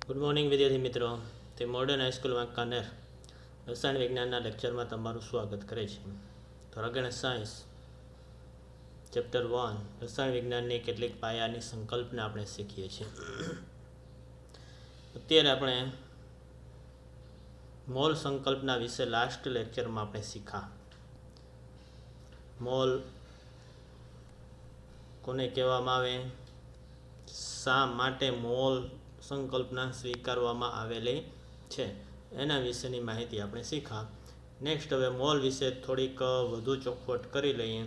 Good morning વિદ્યાર્થી મિત્રો. તે મોડર્ન હાઈસ્કૂલ વાંકાનેર રસાયણ વિજ્ઞાનના લેક્ચરમાં તમારું સ્વાગત કરે છે. ધોરણ સાયન્સ ચેપ્ટર 1 રસાયણ વિજ્ઞાનની કેટલીક પાયાની સંકલ્પના આપણે શીખીએ છીએ. અત્યારે આપણે મોલ સંકલ્પના વિશે લાસ્ટ લેક્ચરમાં આપણે શીખા. મોલ કોને કહેવામાં આવે, શા માટે મોલ સંકલ્પના સ્વીકારવામાં આવેલી છે, એના વિશેની માહિતી આપણે શીખા. નેક્સ્ટ હવે મોલ વિશે થોડીક વધુ ચોખવટ કરી લઈએ.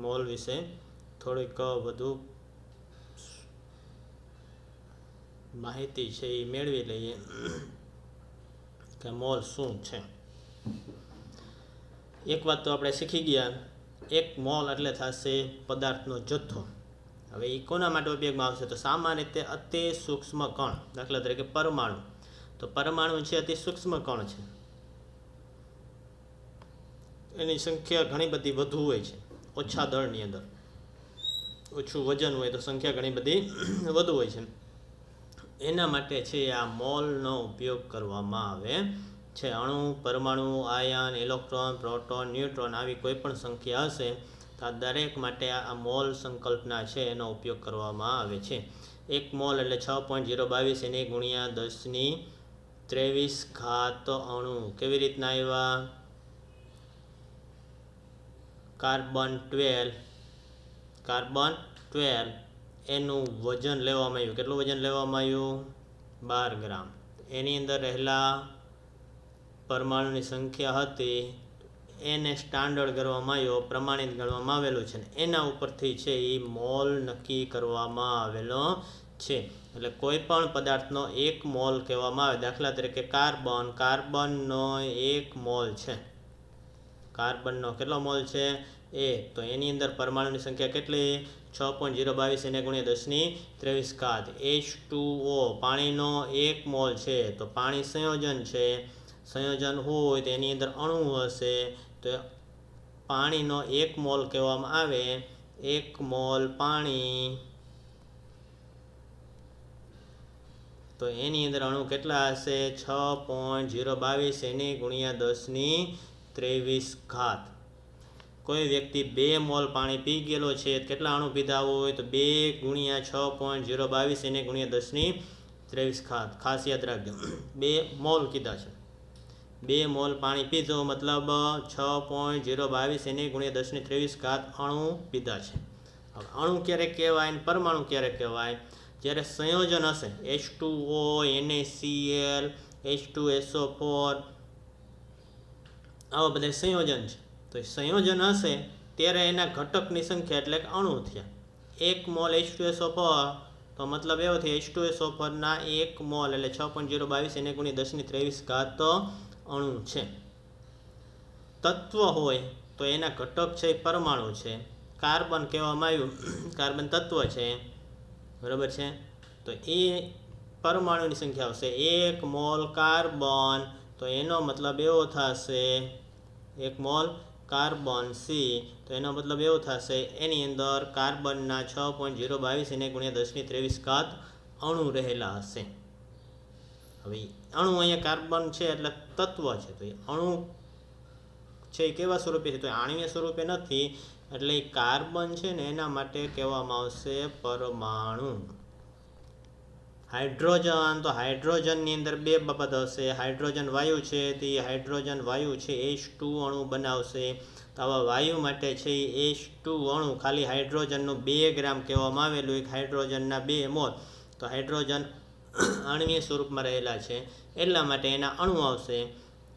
મોલ વિશે થોડીક વધુ માહિતી છે એ મેળવી લઈએ કે મોલ શું છે. એક વાત તો આપણે શીખી ગયા, એક મોલ એટલે થશે પદાર્થનો જથ્થો. હવે એ કોના માટે ઉપયોગમાં આવશે? તો સામાન્ય રીતે અતિ સૂક્ષ્મ કણ, દાખલા તરીકે પરમાણુ. તો પરમાણુ છે અતિ સૂક્ષ્મ કણ છે, એની સંખ્યા ઘણી બધી વધુ હોય છે. ઓછા દળની અંદર ઓછું વજન હોય તો સંખ્યા ઘણી બધી વધુ હોય છે. એના માટે છે આ મોલનો ઉપયોગ કરવામાં આવે છે. અણુ, પરમાણુ, આયન, ઇલેક્ટ્રોન, પ્રોટોન, ન્યુટ્રોન આવી કોઈ પણ સંખ્યા હશે તો આ દરેક માટે આ મોલ સંકલ્પના છે એનો ઉપયોગ કરવામાં આવે છે. એક મોલ એટલે 6.022 એને ગુણ્યા 1023 અણુ. કેવી રીતના આવ્યા? કાર્બન 12 એનું વજન લેવામાં આવ્યું. કેટલું વજન લેવામાં આવ્યું? 12 ગ્રામ. એની અંદર રહેલા પરમાણુની સંખ્યા હતી એને સ્ટાન્ડર્ડ ગણવામાં આવ્યો, પ્રમાણિત ગણવામાં આવેલું છે. એના ઉપરથી છે એ મોલ નક્કી કરવામાં આવેલો છે. એટલે કોઈ પણ પદાર્થનો એક મોલ કહેવામાં આવે. દાખલા તરીકે કાર્બનનો 1 મોલ છે. કાર્બનનો કેટલો મોલ છે? 1. તો એની અંદર પરમાણુની સંખ્યા કેટલી? 6.022 એને ગુણ્યા 1023. H2O પાણીનો 1 મોલ છે. તો પાણી સંયોજન છે. સંયોજન હોય તો એની અંદર અણુ હશે, તો પાણીનો 1 મોલ કહેવામાં આવે. 1 મોલ પાણી, તો એની અંદર અણુ કેટલા હશે? 6.022 એને ગુણ્યા 1023. કોઈ વ્યક્તિ 2 મોલ પાણી પી ગયેલો છે, કેટલા અણુ પીધા હોય? તો 2 ગુણ્યા 6.022 એને ગુણ્યા 1023. ખાસ યાદ રાખજો, 2 મોલ કીધા છે. 2 મોલ પાણી પીધો મતલબ 6.022 એને ગુણ્યા 1023 અણુ પીધા છે. હવે અણુ ક્યારે કહેવાય અને પરમાણુ ક્યારે કહેવાય? જ્યારે સંયોજન હશે, H2O, NaCl, H2SO4 આવા બધા સંયોજન છે. તો સંયોજન હશે ત્યારે એના ઘટકની સંખ્યા એટલે કે અણુ થયા. 1 મોલ H2SO4 તો મતલબ એવો થયો H2SO4 ના 1 મોલ એટલે 6.022 એને ગુણ્યા 1023 અણુ છે. તત્વ હોય તો એના ઘટક છે એ પરમાણુ છે. કાર્બન કહેવામાં આવ્યું, કાર્બન તત્વ છે, બરાબર છે. તો એ પરમાણુની સંખ્યા આવશે. 1 મોલ કાર્બન, તો એનો મતલબ એવો થશે 1 મોલ કાર્બન C, તો એનો મતલબ એવો થશે એની અંદર કાર્બનના 6.022 એને ગુણ્યા 1023 અણુ રહેલા હશે. હવે અણુ અહીંયા કાર્બન છે એટલે તત્વ છે, તો એ અણુ છે એ કેવા સ્વરૂપે છે? તો આણ્વીય સ્વરૂપે નથી, એટલે કાર્બન છે ને એના માટે કહેવામાં આવશે પરમાણુ. હાઇડ્રોજન, તો હાઇડ્રોજનની અંદર 2 બાબત હશે. હાઇડ્રોજન વાયુ છે, તો એ હાઇડ્રોજન વાયુ છે H2 અણુ બનાવશે. તો આવા વાયુ માટે છે એ H2 અણુ ખાલી હાઇડ્રોજનનું 2 ગ્રામ કહેવામાં આવેલું. એક હાઇડ્રોજનના 2 મોલ, તો હાઇડ્રોજન આણ્વીય સ્વરૂપમાં રહેલા છે એટલા માટે એના અણુ આવશે.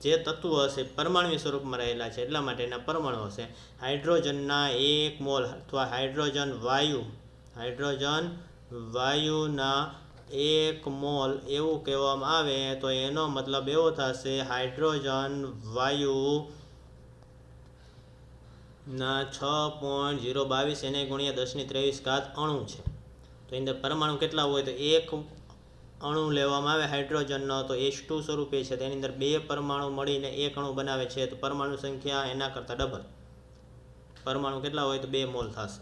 જે તત્વો હશે પરમાણુ સ્વરૂપમાં રહેલા છે એટલા માટે એના પરમાણુ હશે. હાઇડ્રોજનના 1 મોલ અથવા હાઇડ્રોજન વાયુના 1 મોલ એવું કહેવામાં આવે તો એનો મતલબ એવો થશે હાઇડ્રોજન વાયુના 6.022 એને ગુણ્યા 1023 અણુ છે. તો એની અંદર પરમાણુ કેટલા હોય? તો 1 અણુ લેવામાં આવે હાઇડ્રોજનનો, તો H2 સ્વરૂપે છે. તેની અંદર 2 પરમાણુ મળીને 1 અણુ બનાવે છે. તો પરમાણુ સંખ્યા એના કરતાં ડબલ. પરમાણુ કેટલા હોય? તો 2 મોલ થશે.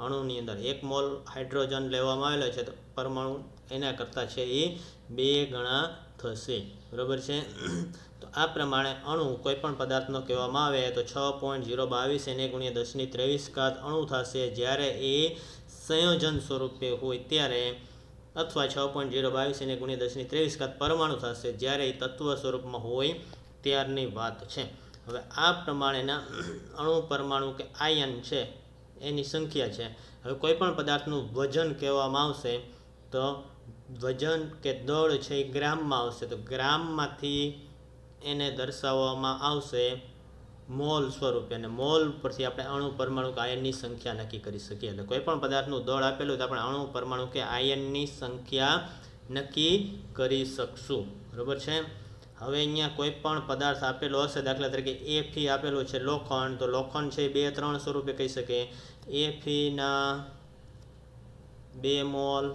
અણુની અંદર 1 મોલ હાઇડ્રોજન લેવામાં આવેલો છે તો પરમાણુ એના કરતાં છે એ 2 ગણા થશે, બરાબર છે. તો આ પ્રમાણે અણુ કોઈપણ પદાર્થનો કહેવામાં આવે તો 6.022 Na × 10⁻23 અણુ થશે જ્યારે એ સંયોજન સ્વરૂપે હોય ત્યારે, અથવા 6.022 Na × 10⁻23 પરમાણુ થશે જ્યારે એ તત્વ સ્વરૂપમાં હોય ત્યારની વાત છે. હવે આ પ્રમાણેના અણુ, પરમાણુ કે આયન છે એની સંખ્યા છે. હવે કોઈપણ પદાર્થનું વજન કહેવામાં આવશે તો વજન કે દળ છે એ ગ્રામમાં આવશે, તો ગ્રામમાંથી એને દર્શાવવામાં આવશે મોલ સ્વરૂપે, અને મોલ પરથી આપણે અણુ, પરમાણુ કે આયનની સંખ્યા નક્કી કરી શકીએ. એટલે કોઈપણ પદાર્થનું દળ આપેલું તો આપણે અણુ, પરમાણુ કે આયનની સંખ્યા નક્કી કરી શકશું, બરાબર છે. હવે અહીંયા કોઈ પણ પદાર્થ આપેલો હશે, દાખલા તરીકે Fe આપેલું છે લોખંડ, તો લોખંડ છે 2-3 સ્વરૂપે કહી શકીએ. Feના 2 મોલ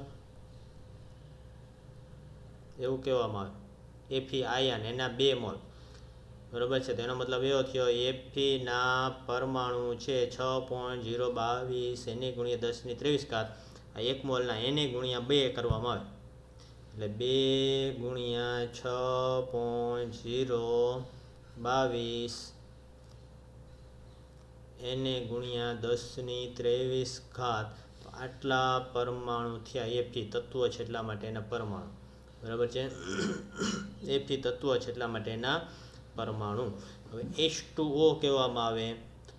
એવું કહેવામાં આવે. Fe આયન એના 2 મોલ, બરાબર છે. તેનો મતલબ એવો થયો Feના પરમાણુ છે 6.022 Na × 10⁻23, આ 1 મોલના Na × 2 કરવામાં આવે એટલે 2 × 6.022 Na × 10⁻23, તો આટલા પરમાણુ થયા. Fe તત્વ છે એટલા માટે એના પરમાણુ, બરાબર છે. Fe તત્વ છે એટલા માટે એના પરમાણુ. હવે H2O કહેવામાં આવે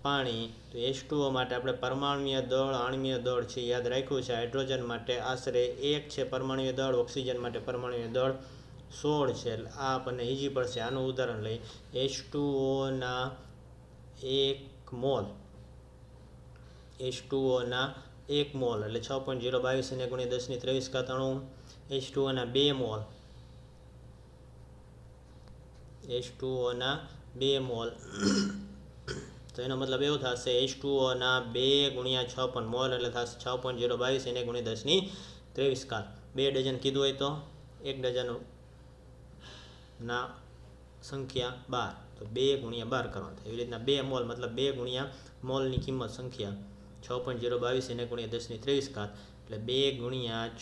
પાણી, તો H2O માટે આપણે પરમાણુય દળ, આણ્વીય દળ છે યાદ રાખ્યું છે. હાઇડ્રોજન માટે આશરે 1 છે પરમાણુય દળ, ઓક્સિજન માટે પરમાણુય દળ 16 છે. એટલે આ આપણને ઈઝી પડશે. આનું ઉદાહરણ લઈ, H2Oના 1 મોલ, H2Oના 1 મોલ એટલે 6.022 Na × 10⁻23 અણુ. H2Oના 2 મોલ, H2Oના 2 મોલ તો એનો મતલબ એવો થશે H2Oના 2 × 6 મોલ એટલે થશે 6.022 Na × 10⁻23. 2 ડઝન કીધું હોય તો 1 ડઝનના સંખ્યા 12, તો 2 × 12 કરવાનું થાય. એવી રીતના 2 મોલ મતલબ 2 × મોલની કિંમત સંખ્યા 6.022 Na × 10⁻23, એટલે 2 ×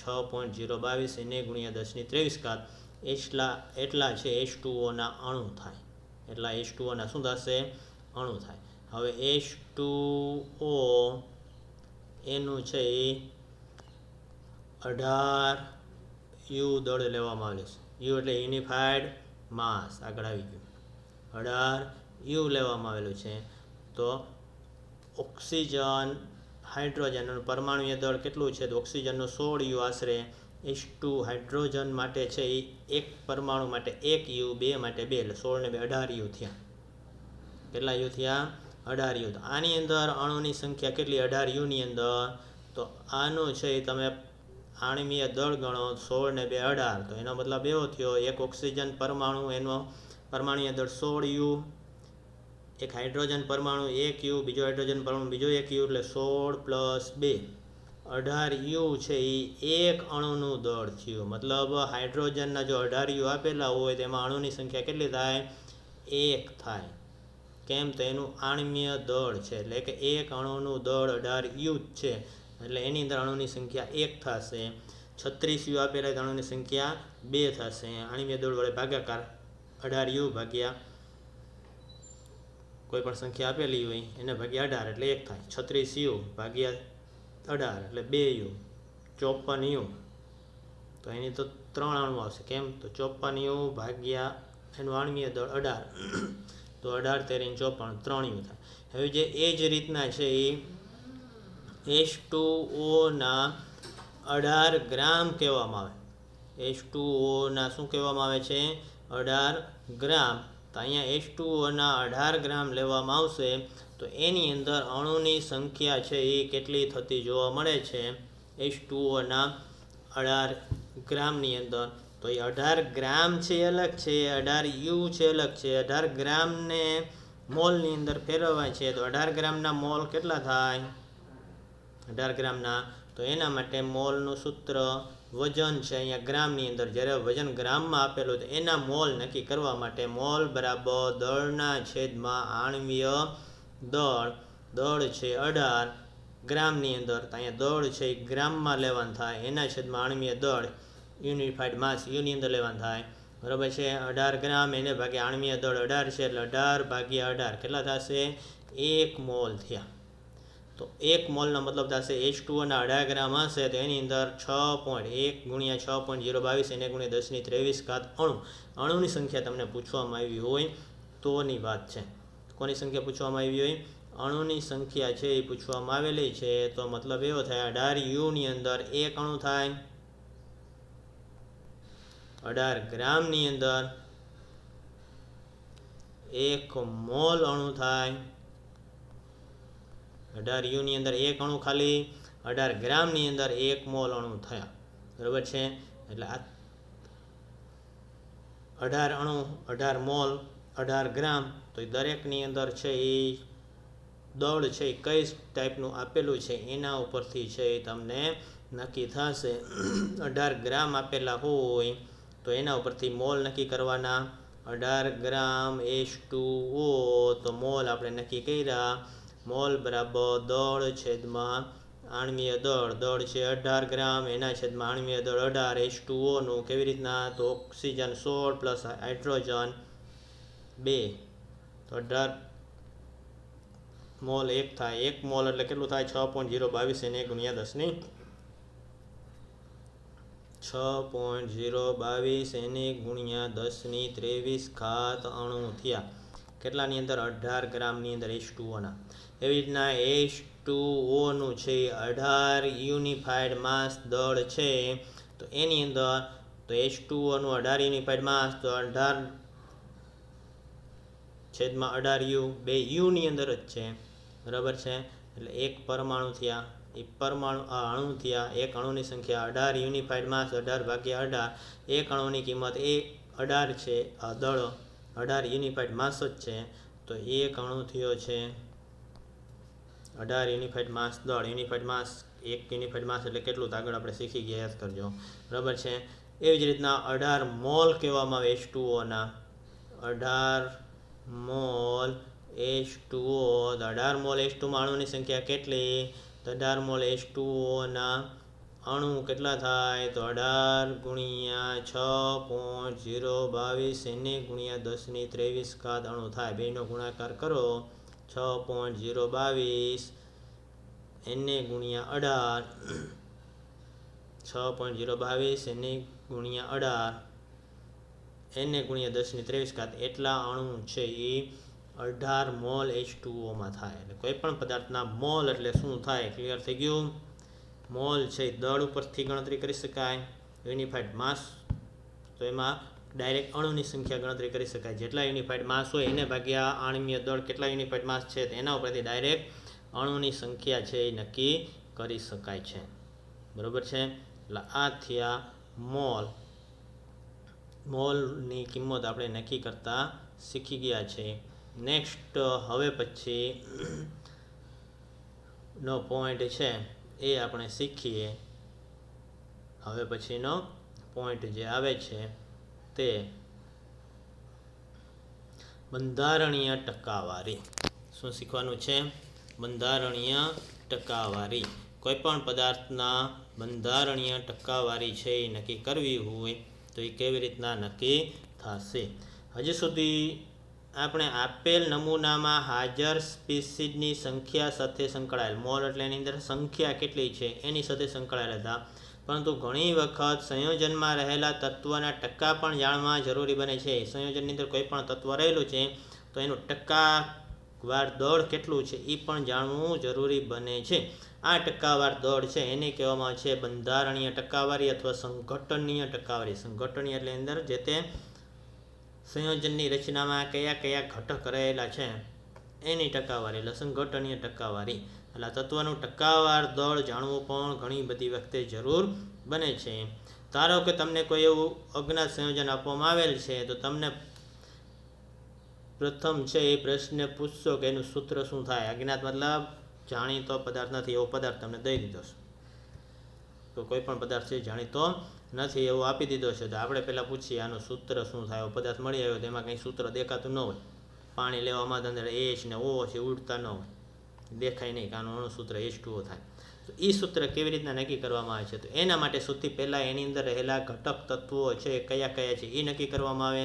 6.022 Na × 10⁻23 એટલા છે H2Oના અણુ થાય. એટલા H2Oના શું થશે? અણુ થાય. હવે H2O એનું છે એ 18U દળ લેવામાં આવેલું છે. U એટલે યુનિફાઈડ માસ, આગળ આવી ગયું. 18U લેવામાં આવેલું છે. તો ઓક્સિજન, હાઇડ્રોજન પરમાણુય દળ કેટલું છે? તો ઓક્સિજનનું 16U આશરે. H2 હાઇડ્રોજન માટે છે એ 1 પરમાણુ માટે 1U, 2 માટે 2, એટલે 16 ને 2 18U થયા. કેટલા U થયા? 18U. તો આની અંદર અણુની સંખ્યા કેટલી 18Uની અંદર? તો આનું છે એ તમે આણ્વીય દળ ગણો 16 ને 2 18, તો એનો મતલબ એવો થયો એક ઓક્સિજન પરમાણુ એનો પરમાણુય દળ 16U, એક હાઇડ્રોજન પરમાણુ 1U, બીજો હાઇડ્રોજન પરમાણુ બીજો 1U, એટલે 16 + 2 18U છે એ એક અણુનું દળ થયું. મતલબ હાઇડ્રોજનના જો 18U આપેલા હોય તેમાં અણુની સંખ્યા કેટલી થાય? 1 થાય. કેમ? તો એનું આણ્વીય દળ છે, એટલે કે એક અણુનું દળ 18U જ છે, એટલે એની અંદર અણુની સંખ્યા 1 થશે. 36U આપેલા હોય તો અણુની સંખ્યા 2 થશે. આણ્વીય દળ વડે ભાગાકાર 18U ભાગ્યા કોઈ પણ સંખ્યા આપેલી હોય એને ભાગ્યા 18 એટલે 1 થાય. 36U ભાગ્યા 18 એટલે 2U, 54U. તો એની તો 3 અણુ આવશે. કેમ? તો 54U ભાગ્યા એનું આણ્વીય દળ 18, તો 18 13 54 3U થાય. હવે જે એ જ રીતના છે એ H2Oના 18 ગ્રામ કહેવામાં આવે. H2Oના શું કહેવામાં આવે છે? 18 ગ્રામ. તો અહીંયા H2Oના 18 ગ્રામ લેવામાં આવશે તો એની અંદર અણુની સંખ્યા છે એ કેટલી થતી જોવા મળે છે H2Oના 18 ગ્રામની અંદર? તો એ 18 ગ્રામ છે એ અલગ છે, 18U છે અલગ છે. 18 ગ્રામને મોલની અંદર ફેરવાય છે તો 18 ગ્રામના મોલ કેટલા થાય? 18 ગ્રામના, તો એના માટે મોલનું સૂત્ર વજન છે અહીંયા ગ્રામની અંદર. જ્યારે વજન ગ્રામમાં આપેલું તો એના મોલ નક્કી કરવા માટે મોલ બરાબર દળના છેદમાં આણ્વીય દળ. દળ છે 18 ગ્રામની અંદર, તો અહીંયા દળ છે એ ગ્રામમાં લેવાનું થાય, એના છેદમાં આણ્વીય દળ. યુનિફાઈડ માસ યુની અંદર લેવાનું થાય, બરાબર છે. 18 ગ્રામ એને ભાગે આણ્વીય દળ 18 છે એટલે 18 ભાગ્યા 18 કેટલા થશે? 1 મોલ થયા. તો 1 મોલનો મતલબ થશે H2O ના 18 ગ્રામ હશે તો એની અંદર 6.1 ગુણ્યા 6.022 એને ગુણ્યા 10⁻23 અણુની સંખ્યા તમને પૂછવામાં આવી હોય તોની વાત છે. કોની સંખ્યા પૂછવામાં આવી હોય? અણુની સંખ્યા છે એ પૂછવામાં આવેલી છે. તો મતલબ એવો થાય 18 યુની અંદર 1 અણુ થાય, 18 ગ્રામની અંદર 1 મોલ અણુ થાય, 18 યુની અંદર 1 અણુ ખાલી, 18 ગ્રામની અંદર 1 મોલ અણુ થયા, બરાબર છે. એટલે આ 18 અણુ, 18 મોલ, 18 ગ્રામ, તો દરેકની અંદર છે એ દળ છે એ કઈ ટાઈપનું આપેલું છે એના ઉપરથી છે એ તમને નક્કી થશે. 18 ગ્રામ આપેલા હોય તો એના ઉપરથી મોલ નક્કી કરવાના. 18 ગ્રામ H2O તો મોલ આપણે નક્કી કર્યા. મોલ બરાબર દળ છેદમાં આણ્વીય દળ છે 18 ગ્રામ, એના છેદમાં આણ્વીય દળ 18 H2Oનું. કેવી રીતના? તો ઓક્સિજન 16 પ્લસ હાઇડ્રોજન 2 તો 18 મોલ 1 થાય. 1 મોલ એટલે કેટલું થાય? 6.022 એને ગુણ્યા 6.022 એને ગુણ્યા 10⁻23 અણુ થયા. કેટલાની અંદર? 18 ગ્રામની અંદર H2Oના. એવી રીતના H2Oનું છે 18 યુનિફાઈડ માસ દળ છે તો એની અંદર તો H2Oનું 18 યુનિફાઈડ માસ તો 18 છેદમાં 18 યુ, બે યુની અંદર જ છે, બરાબર છે. એટલે એક પરમાણુ થયા, એ પરમાણુ અણુ થયા. એક અણુની સંખ્યા 18 યુનિફાઈડ માસ 18 ભાગ્યા 18, એક અણુની કિંમત એ 18 છે. આ દળ 18 યુનિફાઈડ માસ જ છે તો એક અણુ થયો છે 18 યુનિફાઈડ માસ દળ. યુનિફાઈડ માસ, એક યુનિફાઈડ માસ એટલે કેટલું? તો આગળ આપણે શીખી ગયા, યાદ કરજો, બરાબર છે. એવી જ રીતના 18 મોલ કહેવામાં આવે H2Oના. 18 મોલ H2O, 18 મોલ H2માં અણુની સંખ્યા કેટલી? તો 18 મોલ H2Oના અણુ કેટલા થાય? તો 18 ગુણ્યા 6.022 એને ગુણ્યા 10⁻23 અણુ થાય. બેનો ગુણાકાર કરો, 6.022 એને ગુણ્યા 18, 6.022 એને ગુણ્યા 18 એને ગુણ્યા 10⁻23 એટલા અણુ છે એ 18 મોલ H2Oમાં થાય. એટલે કોઈ પણ પદાર્થના મોલ એટલે શું થાય? ક્લિયર થઈ ગયું? મોલ છે દળ ઉપરથી ગણતરી કરી શકાય. યુનિફાઈડ માસ તો એમાં ડાયરેક્ટ અણુની સંખ્યા ગણતરી કરી શકાય. જેટલા યુનિફાઈડ માસ હોય એને ભાગ્યા આણ્વીય દળ કેટલા યુનિફાઈડ માસ છે એના ઉપરથી ડાયરેક્ટ અણુની સંખ્યા છે એ નક્કી કરી શકાય છે, બરાબર છે. એટલે આ થયા મોલ. મોલની કિંમત આપણે નક્કી કરતા શીખી ગયા છે. નેક્સ્ટ હવે પછી નો પોઈન્ટ છે એ આપણે શીખીએ. હવે પછીનો પોઈન્ટ જે આવે છે તે બંધારણીય ટકાવારી. શું શીખવાનું છે? બંધારણીય ટકાવારી. કોઈ પણ પદાર્થના બંધારણીય ટકાવારી છે એ નક્કી કરવી હોય તો એ કેવી રીતના નક્કી થશે? હજી સુધી આપણે આપેલ નમૂનામાં હાજર સ્પીસીસની સંખ્યા સાથે સંકળાયેલ, મોલ એટલે એની અંદર સંખ્યા કેટલી છે એની સાથે સંકળાયેલા હતા. પરંતુ ઘણી વખત સંયોજનમાં રહેલા તત્વના ટકા પણ જાણવા જરૂરી બને છે. સંયોજનની અંદર કોઈ પણ તત્વ રહેલું છે તો એનું ટકાવાર દળ કેટલું છે એ પણ જાણવું જરૂરી બને છે. આ ટકાવાર દળ છે એને કહેવામાં આવે છે બંધારણીય ટકાવારી અથવા સંઘટનીય ટકાવારી. સંઘટનીય એટલે અંદર જે તે સંયોજનની રચનામાં કયા કયા ઘટક રહેલા છે એની ટકાવારી એટલે સંઘટનીય ટકાવારી. એટલે તત્વનું ટકાવાર દળ જાણવું પણ ઘણી બધી વખતે જરૂર બને છે. ધારો કે તમને કોઈ એવું અજ્ઞાત સંયોજન આપવામાં આવેલ છે તો તમને પ્રથમ છે એ પ્રશ્ન પૂછશો કે એનું સૂત્ર શું થાય. અજ્ઞાત મતલબ જાણીતો પદાર્થ નથી એવો પદાર્થ તમને દઈ દીધો છે. તો કોઈ પણ પદાર્થ છે જાણીતો નથી એવો આપી દીધો છે તો આપણે પહેલાં પૂછીએ આનું સૂત્ર શું થાય. પદાર્થ મળી આવ્યો તો એમાં કંઈ સૂત્ર દેખાતું ન હોય. પાણી લેવામાં અંદર H ને O છે ઉડતા ન હોય, દેખાય નહીં કે આનું અણુસૂત્ર H2O થાય. તો એ સૂત્ર કેવી રીતના નક્કી કરવામાં આવે છે? તો એના માટે સૌથી પહેલાં એની અંદર રહેલા ઘટક તત્વો છે કયા કયા છે એ નક્કી કરવામાં આવે.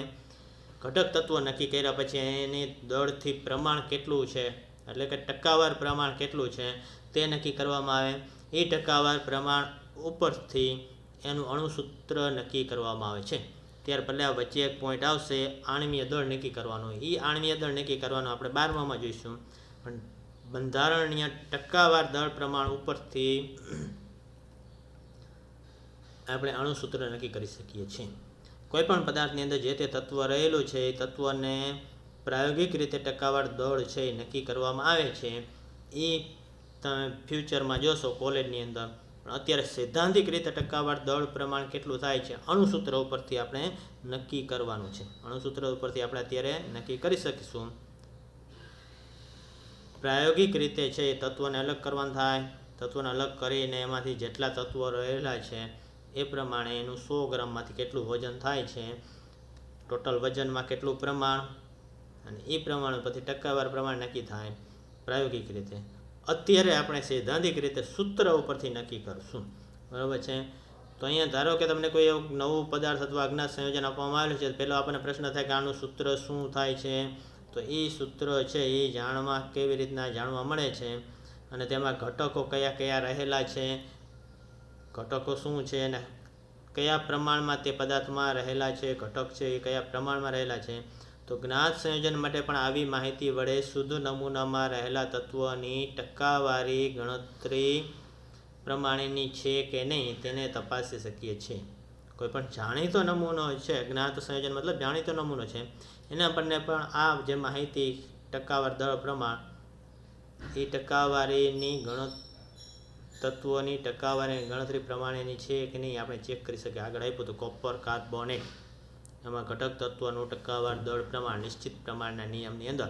ઘટક તત્વો નક્કી કર્યા પછી એની દળથી પ્રમાણ કેટલું છે, એટલે કે ટકાવાર પ્રમાણ કેટલું છે તે નક્કી કરવામાં આવે. એ ટકાવાર પ્રમાણ ઉપરથી એનું અણુસૂત્ર નક્કી કરવામાં આવે છે. ત્યાર પહેલાં વચ્ચે એક પોઈન્ટ આવશે, આણ્વીય દળ નક્કી કરવાનો. એ આણ્વીય દળ નક્કી કરવાનો આપણે 12માં જોઈશું. પણ બંધારણીય ટકાવાર દળ પ્રમાણ ઉપરથી આપણે અણુસૂત્ર નક્કી કરી શકીએ છીએ. કોઈપણ પદાર્થની અંદર જે તે તત્વ રહેલું છે એ તત્વને પ્રાયોગિક રીતે ટકાવાર દળ છે એ નક્કી કરવામાં આવે છે. એ તમે ફ્યુચરમાં જોશો કોલેજની અંદર. પણ અત્યારે સૈદ્ધાંતિક રીતે ટકાવાર દળ પ્રમાણ કેટલું થાય છે અણુસૂત્ર ઉપરથી આપણે નક્કી કરવાનું છે. અણુસૂત્ર ઉપરથી આપણે અત્યારે નક્કી કરી શકીશું. પ્રાયોગિક રીતે છે એ તત્વને અલગ કરવાનું થાય. તત્વને અલગ કરીને એમાંથી જેટલા તત્વો રહેલા છે એ પ્રમાણે એનું 100 ગ્રામમાંથી કેટલું વજન થાય છે, ટોટલ વજનમાં કેટલું પ્રમાણ, અને એ પ્રમાણ પછી ટકાવાર પ્રમાણ નક્કી થાય પ્રાયોગિક રીતે. અત્યારે આપણે સૈદ્ધાંતિક રીતે સૂત્ર ઉપરથી નક્કી કરશું. બરાબર છે? તો અહીંયા ધારો કે તમને કોઈ એવું નવું પદાર્થ અથવા અજ્ઞાત સંયોજન આપવામાં આવેલું છે, પહેલો આપણને પ્રશ્ન થાય કે આનું સૂત્ર શું થાય છે? તો એ સૂત્ર છે એ કેવી રીતના જાણવા મળે છે, અને તેમાં ઘટકો કયા કયા રહેલા છે, ઘટકો શું છે અને કયા પ્રમાણમાં તે પદાર્થમાં રહેલા છે, ઘટક છે એ કયા પ્રમાણમાં રહેલા છે. તો જ્ઞાત સંયોજન માટે પણ આવી માહિતી વડે શુદ્ધ નમૂનામાં રહેલા તત્વોની ટકાવારી ગણતરી પ્રમાણેની છે કે નહીં તેને તપાસી શકીએ છીએ. કોઈ પણ જાણીતો નમૂનો છે, જ્ઞાત સંયોજન મતલબ જાણીતો નમૂનો છે, એના પરને પણ આ જે માહિતી ટકાવાર દળ પ્રમાણ એ ટકાવારીની તત્વોની ટકાવારી ગણતરી પ્રમાણેની છે કે નહીં આપણે ચેક કરી શકીએ. આગળ આપ્યું હતું કોપર કાર્બોનેટ, એમાં ઘટક તત્વનું ટકાવાર દળ પ્રમાણ નિશ્ચિત પ્રમાણના નિયમની અંદર,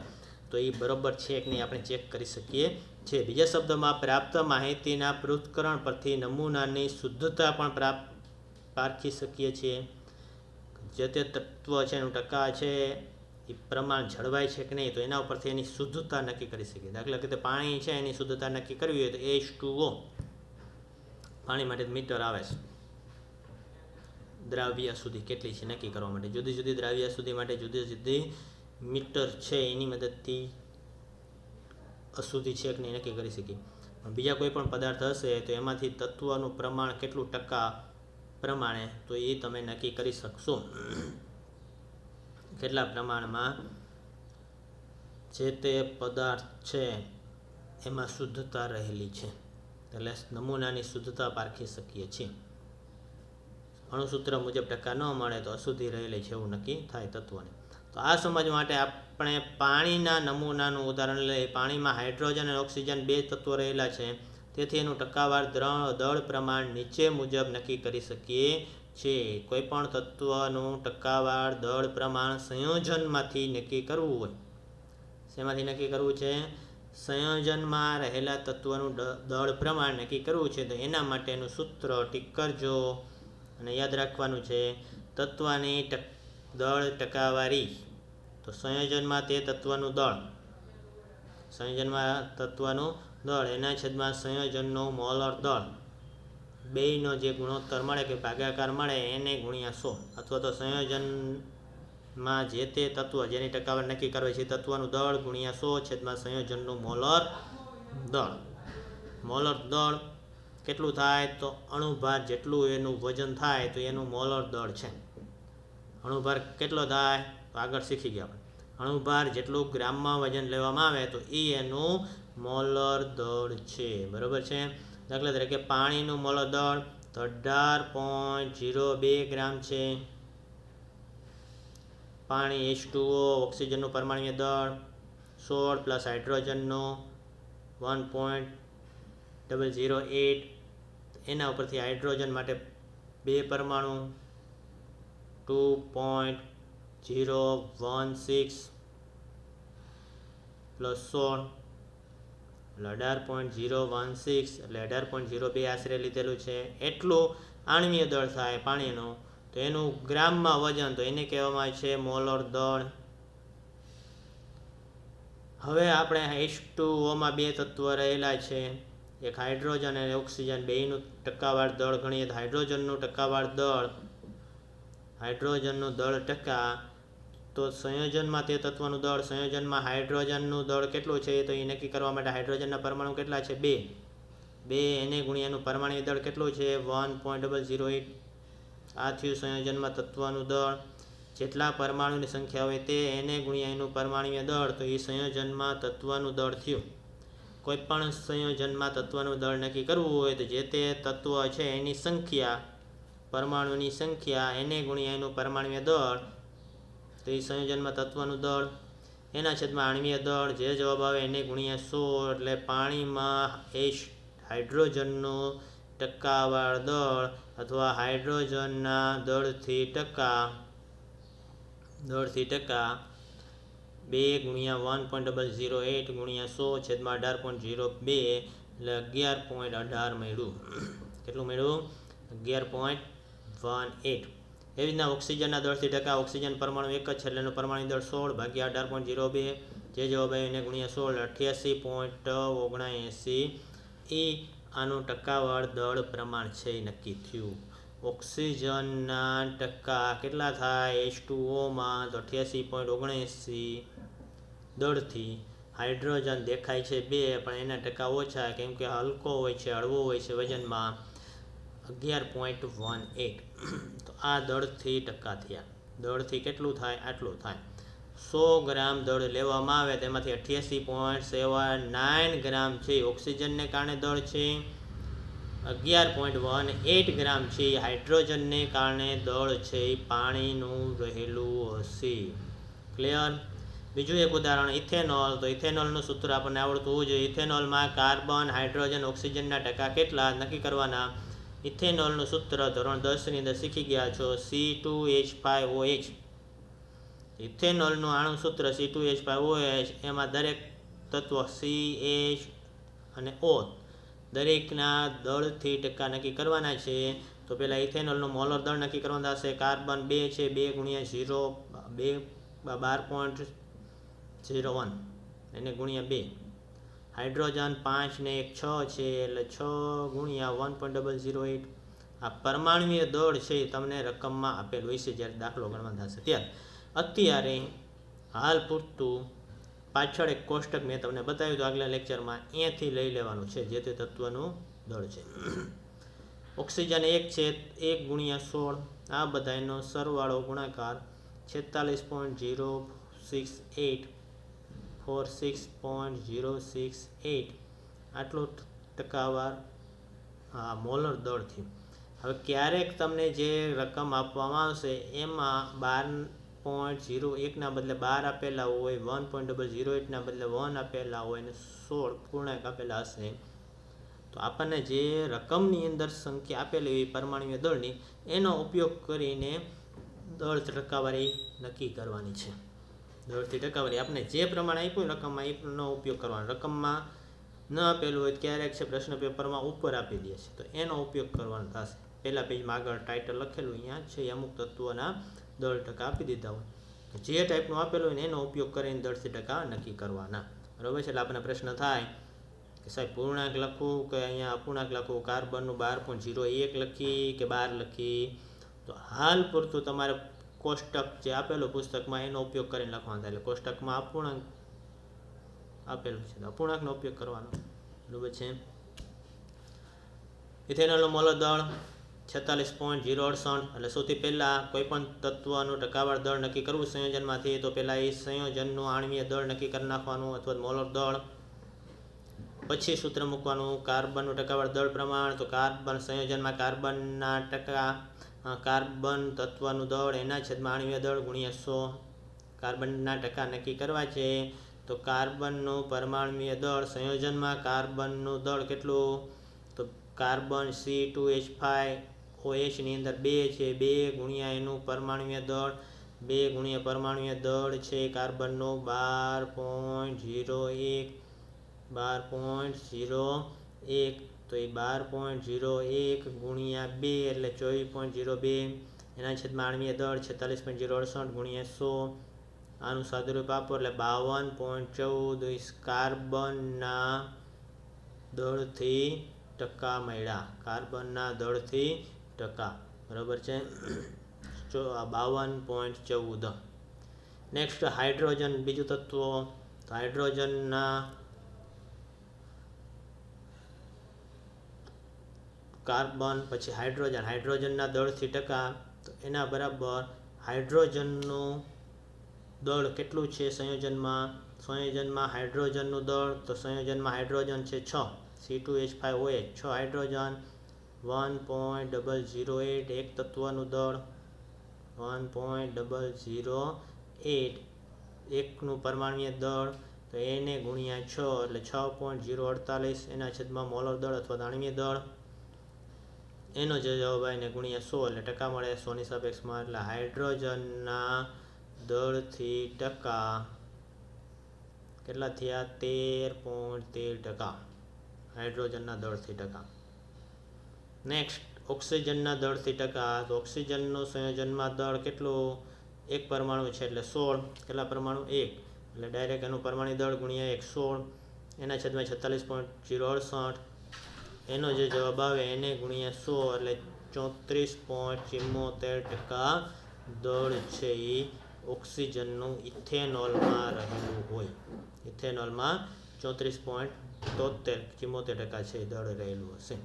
તો એ બરોબર છે કે નહીં આપણે ચેક કરી શકીએ છીએ. બીજા શબ્દોમાં પ્રાપ્ત માહિતીના પૃથ્થકરણ પરથી નમૂનાની શુદ્ધતા પણ પારખી શકીએ છીએ. જે તે તત્વ છે એનું ટકા છે એ પ્રમાણ જળવાય છે કે નહીં તો એના ઉપરથી એની શુદ્ધતા નક્કી કરી શકીએ. દાખલા તરીકે પાણી છે એની શુદ્ધતા નક્કી કરવી હોય તો H2O પાણી માટે મીટર આવે છે. દ્રાવ્ય સુધી કેટલી છે નક્કી કરવા માટે જુદી જુદી દ્રાવ્ય સુધી માટે જુદી જુદી મીટર છે એની મદદથી અશુદ્ધિ છે કે નહીં નક્કી કરી શકીએ. બીજા કોઈ પણ પદાર્થ હશે તો એમાંથી તત્વનું પ્રમાણ કેટલું ટકા પ્રમાણે તો એ તમે નક્કી કરી શકશો. કેટલા પ્રમાણમાં જે તે પદાર્થ છે એમાં શુદ્ધતા રહેલી છે, એટલે નમૂનાની શુદ્ધતા પારખી શકીએ છીએ. અણુસૂત્ર મુજબ ટકા ન મળે તો અશુદ્ધિ રહેલી છે એવું નક્કી થાય તત્વને. તો આ સમજ માટે આપણે પાણીના નમૂનાનું ઉદાહરણ લઈએ. પાણીમાં હાઇડ્રોજન અને ઓક્સિજન 2 તત્વો રહેલા છે, તેથી એનું ટકાવાર દળ પ્રમાણ નીચે મુજબ નક્કી કરી શકીએ છીએ. કોઈપણ તત્વનું ટકાવાર દળ પ્રમાણ સંયોજનમાંથી નક્કી કરવું હોય, શેમાંથી નક્કી કરવું છે? સંયોજનમાં રહેલા તત્વનું દળ પ્રમાણ નક્કી કરવું છે તો એના માટેનું સૂત્ર ટીક કરજો અને યાદ રાખવાનું છે. તત્વની દળ ટકાવારી, તો સંયોજનમાં તે તત્વનું દળ, સંયોજનમાં તત્વનું દળ એના છેદમાં સંયોજનનું મોલર દળ, બેયનો જે ગુણોત્તર મળે કે ભાગાકાર મળે એને ગુણ્યા 100, અથવા તો સંયોજનમાં જે તે તત્વ જેની ટકાવારી નક્કી કરવી છે તત્વનું દળ ગુણ્યા 100 છેદમાં સંયોજનનું મોલર દળ. મોલર દળ કેટલું થાય? તો અણુભાર જેટલું એનું વજન થાય તો એનું મોલર દળ છે. અણુભાર કેટલો થાય તો આગળ શીખી ગયા આપણે. અણુભાર જેટલું ગ્રામમાં વજન લેવામાં આવે તો એ એનું મોલર દળ છે. બરાબર છે? દાખલા તરીકે પાણીનું મોલર દળ 18.02 ગ્રામ છે. પાણી H2O ઓક્સિજનનું પરમાણ્વીય દળ 16 પ્લસ હાઇડ્રોજનનું 1.008. એના ઉપરથી હાઇડ્રોજન માટે 2 પરમાણુ 2.016 પ્લસ 16 એટલે 18.016 એટલે 18.02 આશરે લીધેલું છે. એટલું આણ્વીય દળ થાય પાણીનું, તો એનું ગ્રામમાં વજન તો એને કહેવામાં આવે છે મોલર દળ. હવે આપણે H2Oમાં 2 તત્વ રહેલા છે એક હાઇડ્રોજન અને ઓક્સિજન બેયનું ટકાવાર દળ ગણીએ તો હાઇડ્રોજનનું ટકાવાર દળ ટકા તો સંયોજનમાં તે તત્વનું દળ સંયોજનમાં હાઇડ્રોજનનું દળ કેટલું છે તો એ નક્કી કરવા માટે હાઇડ્રોજનના પરમાણુ કેટલા છે 2 એને ગુણ્યાનું પરમાણુ દળ કેટલું છે 1.008 આ થયું સંયોજનમાં તત્વનું દળ જેટલા પરમાણુની સંખ્યા હોય તે એને ગુણ્યા એનું પરમાણુય દળ તો એ સંયોજનમાં તત્વનું દળ થયું કોઈ પણ સંયોજનમાં તત્વનું દળ નક્કી કરવું હોય તો જે તે તત્વ છે એની સંખ્યા પરમાણુની સંખ્યા એને ગુણ્યા એનું પરમાણુય દળ તો એ સંયોજનમાં તત્વનું દળ એના છેદમાં આણ્વીય દળ જે જવાબ આવે એને ગુણ્યા 100 એટલે પાણીમાં હાઇડ્રોજનનું ટકાવાર દળ અથવા હાઇડ્રોજનના દળથી ટકા 2 ગુણ્યા 1.008 ગુણ્યા 100 છેદમાં 18.02 એટલે 11.18 મળ્યું. કેટલું મળ્યું 11.18. એવી રીતના ઓક્સિજનના દળથી ટકા ઓક્સિજન પરમાણુ એક જ છે એટલે એનું પરમાણુ દળ 16 ભાગ્યા 18.02 જે જવાબ આવ્યો એને ગુણ્યા 16 88.79 એ આનું ટકાવાર દળ પ્રમાણ છે એ નક્કી થયું. ઓક્સિજનના ટકા કેટલા થાય H2O તો 88.79 દળથી હાઇડ્રોજન દેખાય છે 2 પણ એના ટકા ઓછા કેમ કે હલકો હોય છે હળવો હોય છે વજનમાં 11.18 તો આ દળથી ટકા થયા. દળથી કેટલું થાય આટલું થાય 100 ગ્રામ દળ લેવામાં આવે તેમાંથી 88.79 ગ્રામ છે ઓક્સિજનને કારણે દળ છે 11.18 ગ્રામ છે હાઇડ્રોજનને કારણે દળ છે પાણીનું રહેલું હશે. ક્લિયર. બીજું એક ઉદાહરણ ઇથેનોલ તો ઇથેનોલનું સૂત્ર આપણને આવડતું હોવું જોઈએ. ઇથેનોલમાં કાર્બન હાઇડ્રોજન ઓક્સિજનના ટકા કેટલા નક્કી કરવાના. ઇથેનોલનું સૂત્ર ધોરણ 10 ની અંદર શીખી ગયા છો C2H5OH. ઇથેનોલનું આણું સૂત્ર C2H5OH એમાં દરેક તત્વ CH અને O દરેકના દળથી ટકા નક્કી કરવાના છે. તો પહેલાં ઇથેનોલનું મોલર દળ નક્કી કરવાના થશે. કાર્બન 2 છે 2 ગુણ્યા 12.01 એને ગુણ્યા 2. હાઇડ્રોજન 5 ને 1 6 છે એટલે 6 ગુણ્યા 1.008. આ પરમાણુય દળ છે તમને રકમમાં આપેલ હોય છે જ્યારે દાખલો ગણવાનો થશે ત્યારે. અત્યારે હાલ પૂરતું પાછળ એક કોષ્ટક મેં તમને બતાવ્યું હતું આગલા લેક્ચરમાં અહીંયાથી લઈ લેવાનું છે જે તે તત્વનું દળ છે. ઓક્સિજન 1 છે 1 ગુણ્યા 16 આ બધાનો સરવાળો ગુણાકાર 46.068 46.068 આટલો ટકાવાર મોલર દળ થયું. હવે ક્યારેક તમને જે રકમ આપવામાં આવશે એમાં 12.01 ના બદલે 12 આપેલા હોય 1.008 ના બદલે 1 આપેલા હોય અને 16 પૂર્ણાંક આપેલા હશે તો આપણને જે રકમની અંદર સંખ્યા આપેલી હોય પરમાણુય દળની એનો ઉપયોગ કરીને દળ ટકાવારી નક્કી કરવાની છે. દળથી ટકાવારી આપણે જે પ્રમાણે આપ્યું રકમમાં એનો ઉપયોગ કરવાનો. રકમમાં ન આપેલું હોય ક્યારેક છે પ્રશ્ન પેપરમાં ઉપર આપી દે છે તો એનો ઉપયોગ કરવાનો થશે. પહેલા પેજમાં આગળ ટાઇટલ લખેલું અહીંયા છે અમુક તત્વોના દળ ટકા આપી દીધા હોય જે ટાઈપનું આપેલું હોય ને એનો ઉપયોગ કરીને દળથી ટકા નક્કી કરવાના. બરાબર છે. એટલે આપણને પ્રશ્ન થાય કે સાહેબ પૂર્ણાંક લખવું કે અહીંયા અપૂર્ણાંક લખવું. કાર્બનનું 12.01 લખી કે 12 લખી તો હાલ પૂરતું તમારે કોષ્ટક જે આપેલું પુસ્તકમાં એનો ઉપયોગ કરીને લખવાનું થાય. એટલે કોષ્ટકમાં અપૂર્ણાંક આપેલું છે અપૂર્ણાંકનો ઉપયોગ કરવાનો. બરાબર છે. ઇથેનોલનું મોલર દળ 46.068 એટલે સૌથી પહેલાં કોઈપણ તત્વનું ટકાવાર દળ નક્કી કરવું સંયોજનમાંથી તો પહેલાં એ સંયોજનનું આણ્વીય દળ નક્કી કરી નાખવાનું અથવા મોલર દળ. પછી સૂત્ર મૂકવાનું કાર્બનનું ટકાવાર દળ પ્રમાણ તો કાર્બન સંયોજનમાં કાર્બનના ટકા કાર્બન તત્વનું દળ એના છેદમાં આણ્વીય દળ ગુણ્યા 100. કાર્બનના ટકા નક્કી કરવા છે તો કાર્બનનું પરમાણુય દળ સંયોજનમાં કાર્બનનું દળ કેટલું તો કાર્બન C2H5OH ની અંદર 2 છે 2 ગુણ્યા એનું પરમાણુય દળ 2 ગુણ્યા પરમાણુય દળ છે કાર્બનનું 12.01 તો એ 12.01 ગુણ્યા 2 એટલે 24.02 એના છેદમાં આણ્વીય દળ 46.068 ગુણ્યા 100 આનું સાદુરૂપ આપો એટલે 52.14 કાર્બનના દળથી ટકા મળ્યા, કાર્બનના દળથી ટકા, બરાબર છે. 52.14. નેક્સ્ટ હાઇડ્રોજન, બીજું તત્વ. તો હાઇડ્રોજનના કાર્બન પછી હાઇડ્રોજનના દળથી ટકા, તો એના બરાબર હાઇડ્રોજનનું દળ કેટલું છે સંયોજનમાં હાઇડ્રોજનનું દળ, તો સંયોજનમાં હાઇડ્રોજન છે 6, C2H5OH, 6 હાઇડ્રોજન, 1.008. એક તત્વનું દળ 1.008, એકનું પરમાણ્વીય દળ, તો એને ગુણ્યા 6 એટલે 6.048, એના છેદમાં મોલર દળ અથવા આણ્વીય દળ, એનો જે જવાબ આવે એને ગુણ્યા 100 એટલે ટકા મળે 100ની સાપેક્ષમાં. એટલે હાઇડ્રોજનના દળથી ટકા કેટલા થયા? 13.13%. હાઇડ્રોજનના દળથી ટકા. નેક્સ્ટ ઓક્સિજનના દળથી ટકા. તો ઓક્સિજનનું સંયોજનમાં દળ કેટલું? એક પરમાણુ છે એટલે 16. કેટલા પરમાણુ? 1, એટલે ડાયરેક્ટ એનું પરમાણુ દળ ગુણ્યા 1, 16, એના છેદમાં 46.068, એનો જે જવાબ આવે એને ગુણ્યા 100 એટલે 34.74% દળ છે એ ઓક્સિજનનું ઇથેનોલમાં રહેલું હોય. ઇથેનોલમાં 34.74% છે દળ રહેલું હશે.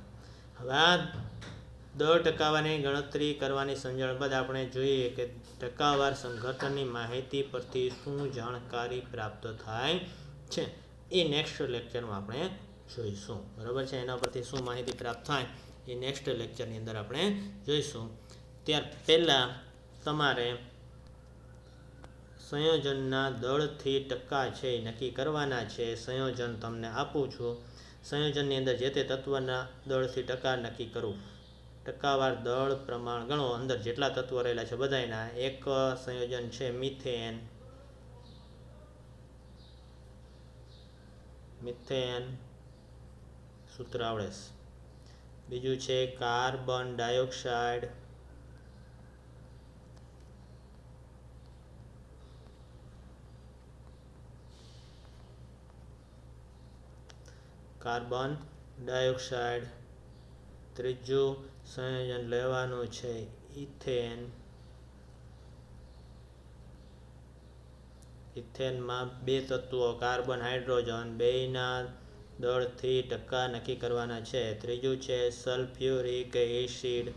હવે આ દળ ટકાવારની ગણતરી કરવાની સમજણ બાદ આપણે જોઈએ કે ટકાવાર સંઘટનની માહિતી પરથી શું જાણકારી પ્રાપ્ત થાય છે. એ નેક્સ્ટ લેક્ચરમાં આપણે જોઈશું, બરાબર છે. એના પરથી શું માહિતી પ્રાપ્ત થાય એ નેક્સ્ટ લેક્ચરની અંદર આપણે જોઈશું. ત્યાર પહેલાં તમારે સંયોજનના દળથી ટકા છે એ નક્કી કરવાના છે. સંયોજન તમને આપું છું. સંયોજનની અંદર જે તે તત્વના દળથી ટકા નક્કી કરવું. ટકાવાર દળ પ્રમાણ ગણો. અંદર જેટલા તત્વો રહેલા છે બધાયના. એક સંયોજન છે મિથેન, સૂત્ર આવડે છે. બીજું છે કાર્બન ડાયોક્સાઇડ, ત્રીજું સંયોજન લેવાનું છે ઇથેન. ઇથેનમાં બે તત્વો કાર્બન હાઇડ્રોજન, બેયના દળથી ટકા નક્કી કરવાના છે. ત્રીજું છે સલ્ફ્યુરિક એસિડ.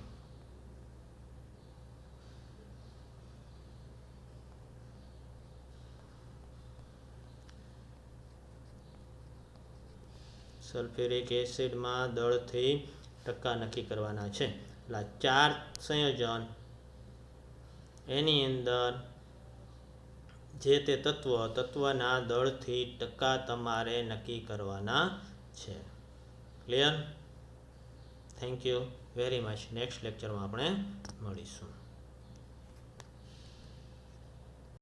સલ્ફ્યુરિક એસિડમાં દળથી ટકા નક્કી કરવાના છે. એટલે 4 સંયોજન, એની અંદર જે તે તત્વના દળથી ટકા તમારે નક્કી કરવાના છે. Clear? Thank you very much. Next લેક્ચરમાં આપણે મળીશું.